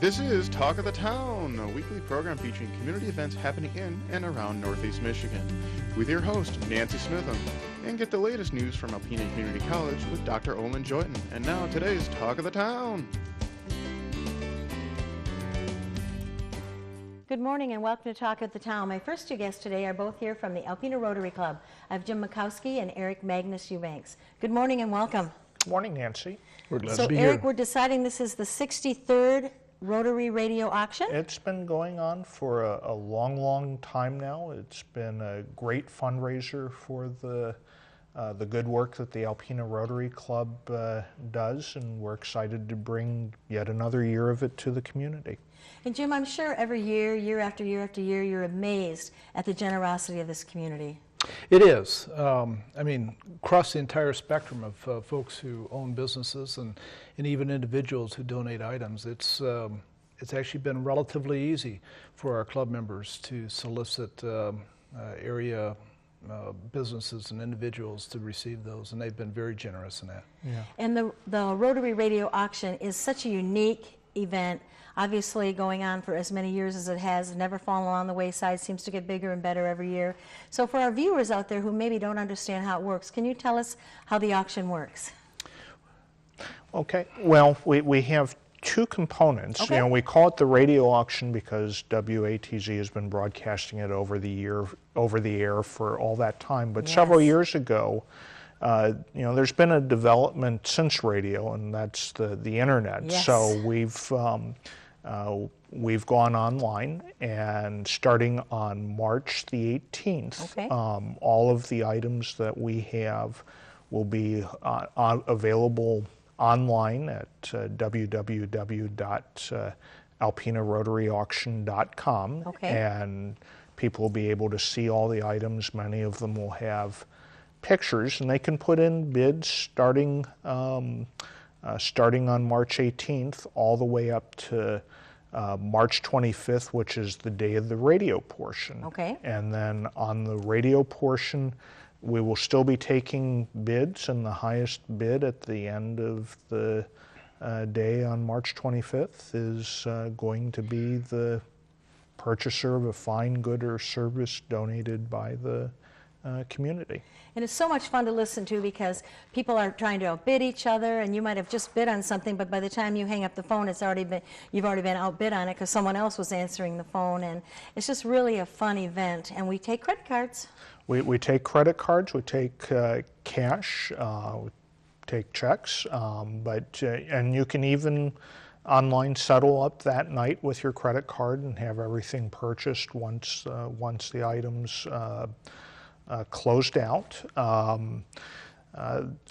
This is Talk of the Town, a weekly program featuring community events happening in and around Northeast Michigan, with your host, Nancy Smitham, and get the latest news from Alpena Community College with Dr. Olin Joyton. And now, today's Talk of the Town. Good morning and welcome to Talk of the Town. My first two guests today are both here from the Alpena Rotary Club. I have Jim Mikowski and Eric Magnus Eubanks. Good morning and welcome. Good morning, Nancy. We're glad So to be Eric, here. we're deciding this is the 63rd Rotary Radio Auction? It's been going on for a long time now. It's been a great fundraiser for the good work that the Alpena Rotary Club does, and we're excited to bring yet another year of it to the community. And Jim, I'm sure every year, year after year after year, you're amazed at the generosity of this community. It is. I mean, across the entire spectrum of folks who own businesses and even individuals who donate items, it's actually been relatively easy for our club members to solicit area businesses and individuals to receive those, and they've been very generous in that. Yeah. And the Rotary Radio Auction is such a unique event, obviously going on for as many years as it has, never fallen along the wayside, seems to get bigger and better every year. So for our viewers out there who maybe don't understand how it works, can you tell us how the auction works? Okay. Well, we have two components. Okay. You know, we call it the radio auction because WATZ has been broadcasting it over the air for all that time. But several years ago, you know, there's been a development since radio, and that's the internet. Yes. So we've gone online, and starting on March the 18th, Okay. all of the items that we have will be available online at www.alpenarotaryauction.com. Okay. And people will be able to see all the items. Many of them will have pictures, and they can put in bids starting on March 18th all the way up to March 25th, which is the day of the radio portion. Okay. And then on the radio portion, we will still be taking bids, and the highest bid at the end of the day on March 25th is going to be the purchaser of a fine, good, or service donated by the community. And it's so much fun to listen to because people are trying to outbid each other, and you might have just bid on something, but by the time you hang up the phone, you've already been outbid on it because someone else was answering the phone, and it's just really a fun event. And we take credit cards. We take credit cards, we take cash, we take checks, and you can even online settle up that night with your credit card and have everything purchased once the items closed out.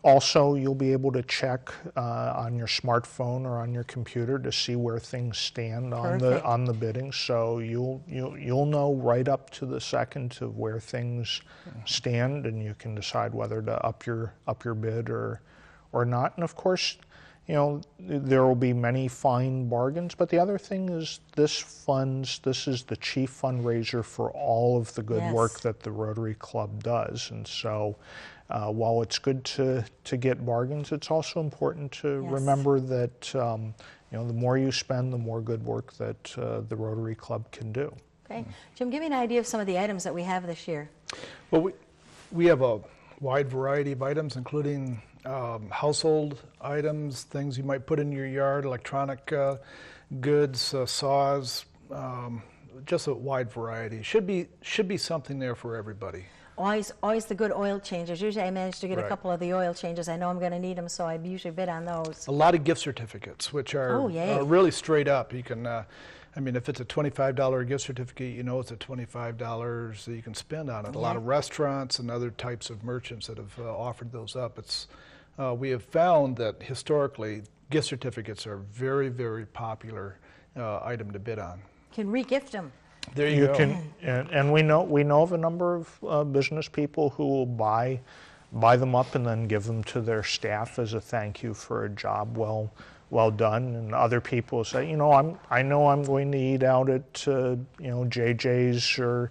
Also, you'll be able to check on your smartphone or on your computer to see where things stand on the bidding. So you'll know right up to the second to where things stand, and you can decide whether to up your bid or not. And of course, you know, there will be many fine bargains, but the other thing is this is the chief fundraiser for all of the good work that the Rotary Club does. And so while it's good to get bargains, it's also important to remember that you know, the more you spend, the more good work that the Rotary Club can do. Okay. Jim, give me an idea of some of the items that we have this year. Well, we have a wide variety of items, including household items, things you might put in your yard, electronic goods, saws, just a wide variety. Should be something there for everybody. Always the good oil changes. Usually I manage to get a Right. couple of the oil changes. I know I'm going to need them, so I usually bid on those. A lot of gift certificates, which are really straight up. You can, I mean, if it's a $25 gift certificate, you know it's a $25 that you can spend on it. A lot of restaurants and other types of merchants that have offered those up. We have found that historically, gift certificates are very, very popular item to bid on. Can re-gift them. There you go. And we know of a number of business people who will buy them up and then give them to their staff as a thank you for a job well done. And other people say, you know, I know I'm going to eat out at you know, JJ's or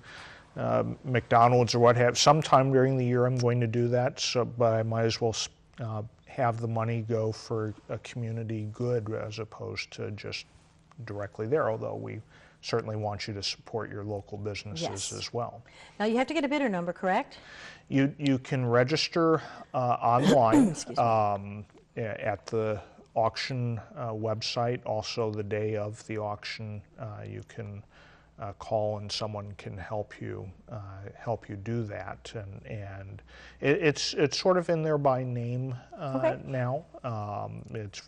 McDonald's or what have. Sometime during the year I'm going to do that. So, but I might as well have the money go for a community good as opposed to just directly there, although we certainly want you to support your local businesses as well. Now you have to get a bidder number, correct? You can register online at the auction website. Also, the day of the auction, you can call and someone can help you do that. And it's sort of in there by name now. It's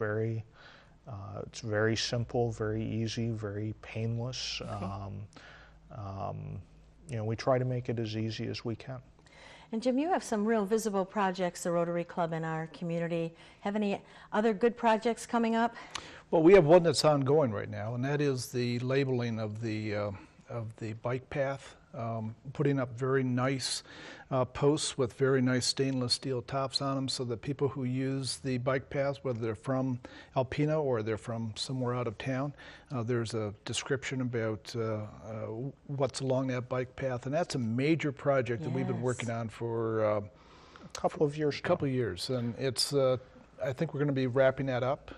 very simple, very easy, very painless. We try to make it as easy as we can. And Jim, you have some real visible projects, the Rotary Club in our community. Have any other good projects coming up? Well, we have one that's ongoing right now, and that is the labeling of the bike path, putting up very nice posts with very nice stainless steel tops on them so that people who use the bike paths, whether they're from Alpena or they're from somewhere out of town, there's a description about what's along that bike path. And that's a major project that we've been working on for a couple of years. And it's, I think we're going to be wrapping that up.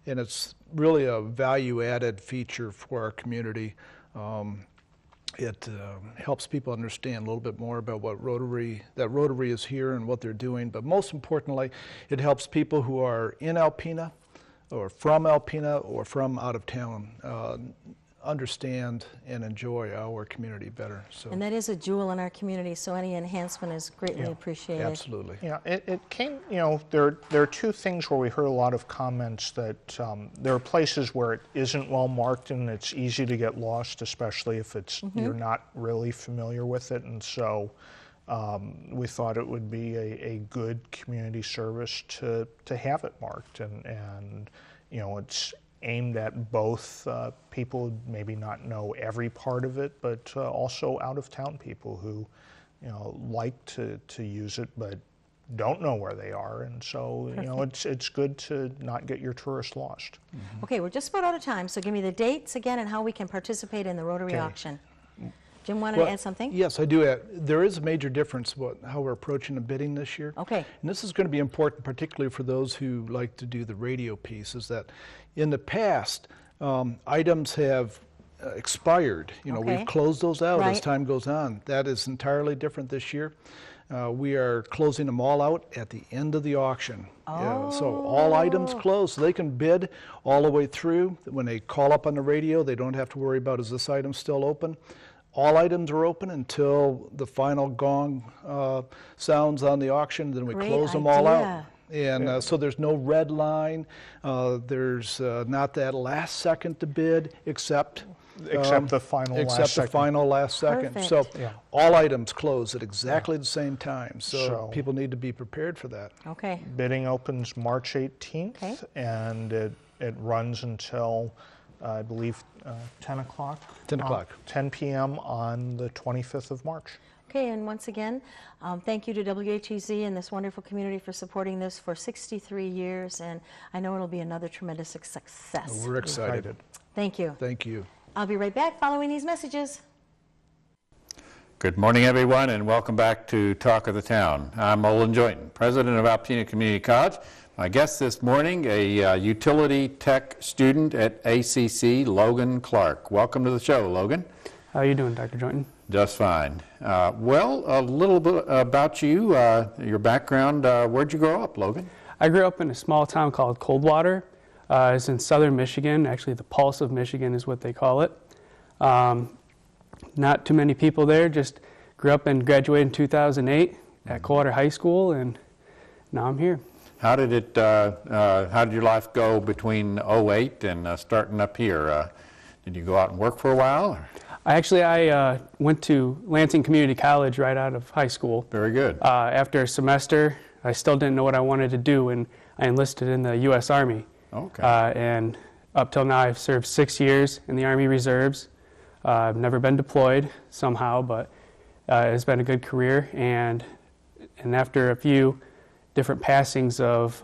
And it's really a value-added feature for our community. It helps people understand a little bit more about what Rotary is here and what they're doing. But most importantly, it helps people who are in Alpena or from out of town understand and enjoy our community better. So. And that is a jewel in our community, so any enhancement is greatly appreciated. Absolutely. Yeah, it came, there are two things where we heard a lot of comments that there are places where it isn't well marked and it's easy to get lost, especially if it's you're not really familiar with it. And so we thought it would be a good community service to have it marked, and it's aimed at both people who maybe not know every part of it, but also out-of-town people who, like to use it but don't know where they are, and so it's good to not get your tourists lost. Okay, we're just about out of time, so give me the dates again and how we can participate in the Rotary auction. Jim wanted to add something? Yes, I do. There is a major difference how we're approaching the bidding this year. Okay. And this is going to be important, particularly for those who like to do the radio piece, is that in the past, items have expired. We've closed those out as time goes on. That is entirely different this year. We are closing them all out at the end of the auction. So all items close, so they can bid all the way through. When they call up on the radio, they don't have to worry about, is this item still open? All items are open until the final gong sounds on the auction, then we close them all out. And so there's no red line, there's not that last second to bid, except the final last second. Perfect. So all items close at exactly the same time, so people need to be prepared for that. Okay. Bidding opens March 18th, and it runs until I believe 10 o'clock. 10 o'clock. 10 p.m. on the 25th of March. Okay, and once again, thank you to WHEZ and this wonderful community for supporting this for 63 years, and I know it'll be another tremendous success. We're excited. Thank you. Thank you. I'll be right back following these messages. Good morning, everyone, and welcome back to Talk of the Town. I'm Olin Joyton, president of Alpena Community College. My guest this morning, a utility tech student at ACC, Logan Clark. Welcome to the show, Logan. How are you doing, Dr. Joyton? Just fine. Well, a little bit about you, your background. Where'd you grow up, Logan? I grew up in a small town called Coldwater. It's in southern Michigan. Actually, the pulse of Michigan is what they call it. Not too many people there. Just grew up and graduated in 2008 at Coldwater High School, and now I'm here. How did your life go between 2008 and starting up here? Did you go out and work for a while? Or? I went to Lansing Community College right out of high school. Very good. After a semester, I still didn't know what I wanted to do, and I enlisted in the U.S. Army. Okay. And up till now, I've served 6 years in the Army Reserves. I've never been deployed somehow, but it's been a good career. And after a few different passings of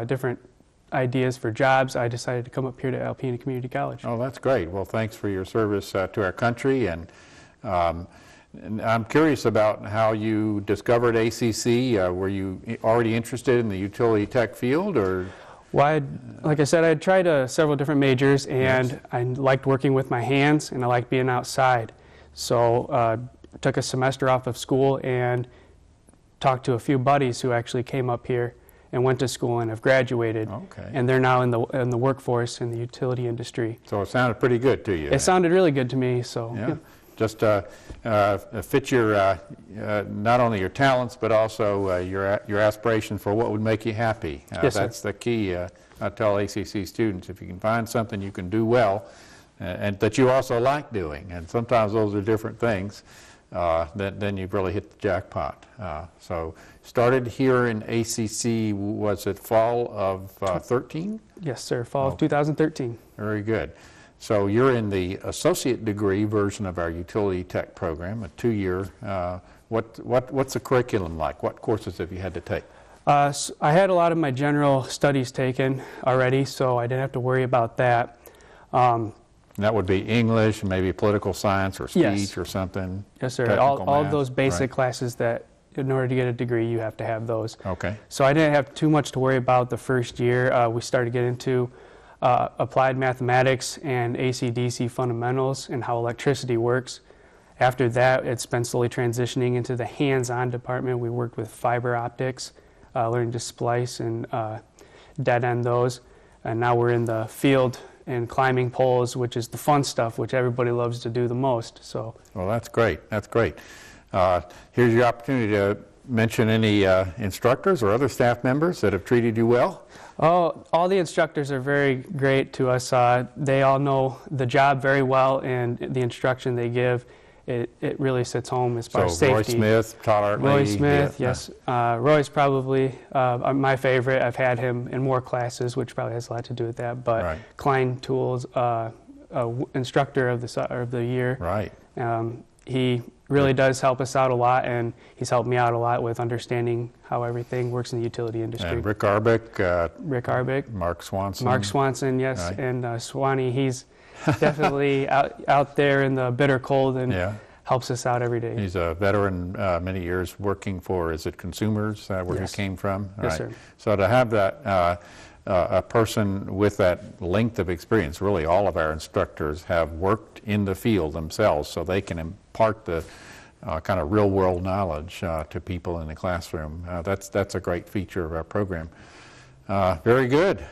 different ideas for jobs, I decided to come up here to Alpena Community College. Oh, that's great. Well, thanks for your service to our country, and I'm curious about how you discovered ACC. Were you already interested in the utility tech field, or? Well, like I said, I had tried several different majors, and Yes. I liked working with my hands, and I liked being outside. So took a semester off of school and talked to a few buddies who actually came up here and went to school and have graduated. Okay. And they're now in the workforce in the utility industry. So it sounded pretty good to you. It sounded really good to me. So Yeah. Just fit your not only your talents but also your aspiration for what would make you happy. Yes, sir. That's the key. I tell ACC students, if you can find something you can do well and that you also like doing, and sometimes those are different things, then you've really hit the jackpot. So started here in ACC, was it fall of 13? Yes, sir. Fall of 2013. Very good. So you're in the associate degree version of our utility tech program, a 2-year. What's the curriculum like? What courses have you had to take? So I had a lot of my general studies taken already, so I didn't have to worry about that. That would be English, maybe political science or speech Yes. or something? Yes, sir. Technical All of math, those basic right. classes that in order to get a degree, you have to have those. Okay. So I didn't have too much to worry about the first year. We started getting into applied mathematics and AC/DC fundamentals and how electricity works. After that, it's been slowly transitioning into the hands-on department. We worked with fiber optics, learning to splice and dead end those. And now we're in the field and climbing poles, which is the fun stuff, which everybody loves to do the most. So. Well, that's great. That's great. Here's your opportunity to mention any instructors or other staff members that have treated you well. Oh, all the instructors are very great to us. They all know the job very well, and the instruction they give, it really sits home as far as safety. Roy Smith, Todd Artley. Roy Smith, yeah. yes. Roy's probably my favorite. I've had him in more classes, which probably has a lot to do with that. But Right. Klein Tools, instructor of the year. Right. He really does help us out a lot, and he's helped me out a lot with understanding how everything works in the utility industry. And Rick Arbick. Rick Arbick. Mark Swanson. Mark Swanson, yes, Right. and Swanee, he's definitely out there in the bitter cold and Yeah. helps us out every day. He's a veteran, many years working for, is it Consumers, where Yes. he came from? Yes, sir. So to have that, a person with that length of experience, really all of our instructors have worked in the field themselves, so they can impart the kind of real-world knowledge to people in the classroom. That's a great feature of our program. Very good.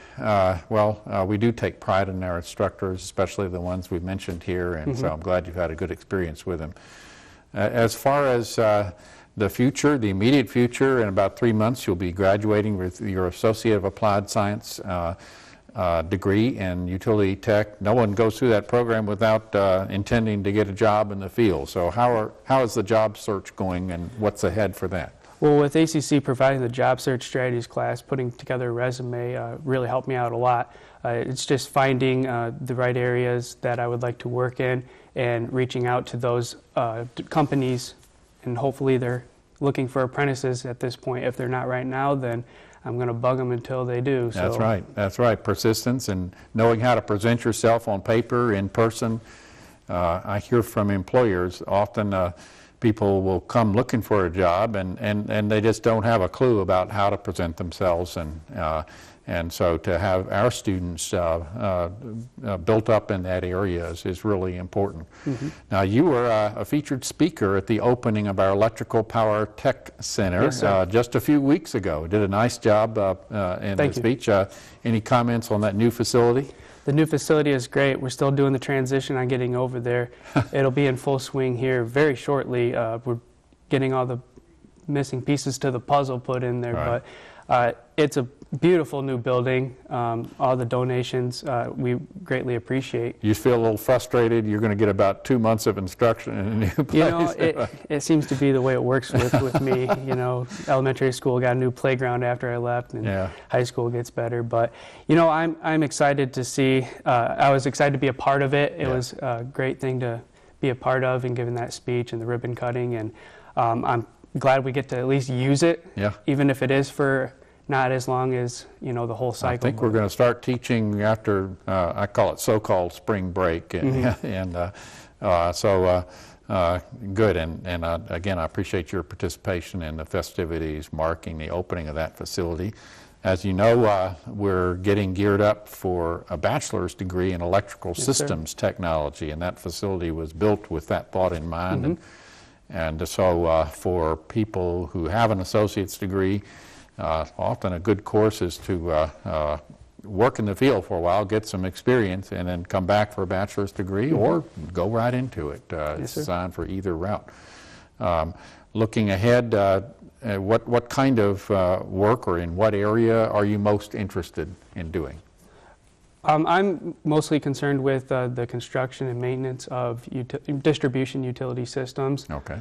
We do take pride in our instructors, especially the ones we've mentioned here, and so I'm glad you've had a good experience with them. As far as the future, the immediate future, in about 3 months you'll be graduating with your Associate of Applied Science degree in utility tech. No one goes through that program without intending to get a job in the field. So how is the job search going, and what's ahead for that? Well, with ACC providing the job search strategies class, putting together a resume really helped me out a lot. It's just finding the right areas that I would like to work in and reaching out to those companies, and hopefully they're looking for apprentices at this point. If they're not right now, then I'm going to bug them until they do. So. That's right. That's right. Persistence and knowing how to present yourself on paper, in person. I hear from employers often people will come looking for a job and they just don't have a clue about how to present themselves, and so to have our students built up in that area is really important. Now, you were a featured speaker at the opening of our Electrical Power Tech Center. Yes, sir. Just a few weeks ago. Did a nice job in the speech. Any comments on that new facility? The new facility is great. We're still doing the transition on getting over there. It'll be in full swing here very shortly. We're getting all the missing pieces to the puzzle put in there, Right. but it's a beautiful new building. All the donations we greatly appreciate. You feel a little frustrated. You're going to get about 2 months of instruction in a new place. You know, it seems to be the way it works with me. You know, elementary school got a new playground after I left, and Yeah. high school gets better. But you know, I'm excited to see. I was excited to be a part of it. It was a great thing to be a part of, and giving that speech and the ribbon cutting. And I'm glad we get to at least use it, even if it is for not as long as, you know, the whole cycle. I think we're going to start teaching after, I call it so-called spring break. And, good. And again, I appreciate your participation in the festivities marking the opening of that facility. As you know, we're getting geared up for a bachelor's degree in electrical systems technology, and that facility was built with that thought in mind. And so for people who have an associate's degree, often a good course is to work in the field for a while, get some experience, and then come back for a bachelor's degree or go right into it. It's designed for either route. Looking ahead, what kind of work or in what area are you most interested in doing? I'm mostly concerned with the construction and maintenance of distribution utility systems. Okay.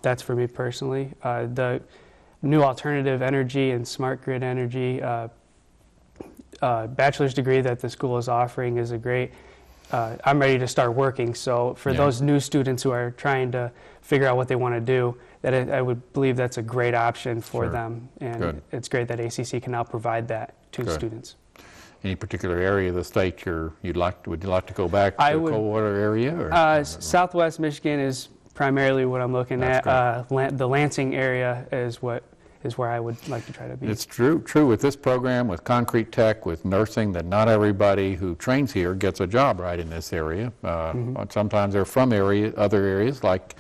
That's for me personally. The new alternative energy and smart grid energy bachelor's degree that the school is offering is a great, I'm ready to start working, so for those new students who are trying to figure out what they want to do, I would believe that's a great option for them, and it's great that ACC can now provide that to students. Any particular area of the state would you like to go back to, Coldwater area? Or? Southwest Michigan is primarily what I'm looking at. The Lansing area is where I would like to try to be. It's true with this program, with concrete tech, with nursing, that not everybody who trains here gets a job right in this area. Sometimes they're from other areas like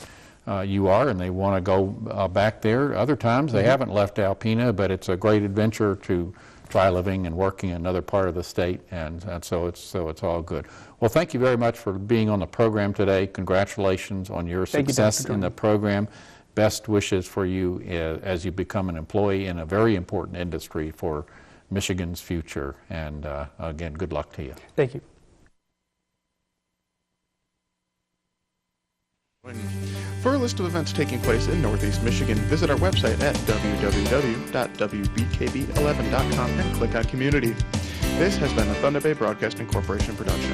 you are, and they want to go back there. Other times they haven't left Alpena, but it's a great adventure to try living and working in another part of the state, and so it's all good. Well, thank you very much for being on the program today. Congratulations on your success in the program. Best wishes for you as you become an employee in a very important industry for Michigan's future. And again, good luck to you. Thank you. For a list of events taking place in Northeast Michigan, visit our website at www.wbkb11.com and click on Community. This has been a Thunder Bay Broadcasting Corporation production.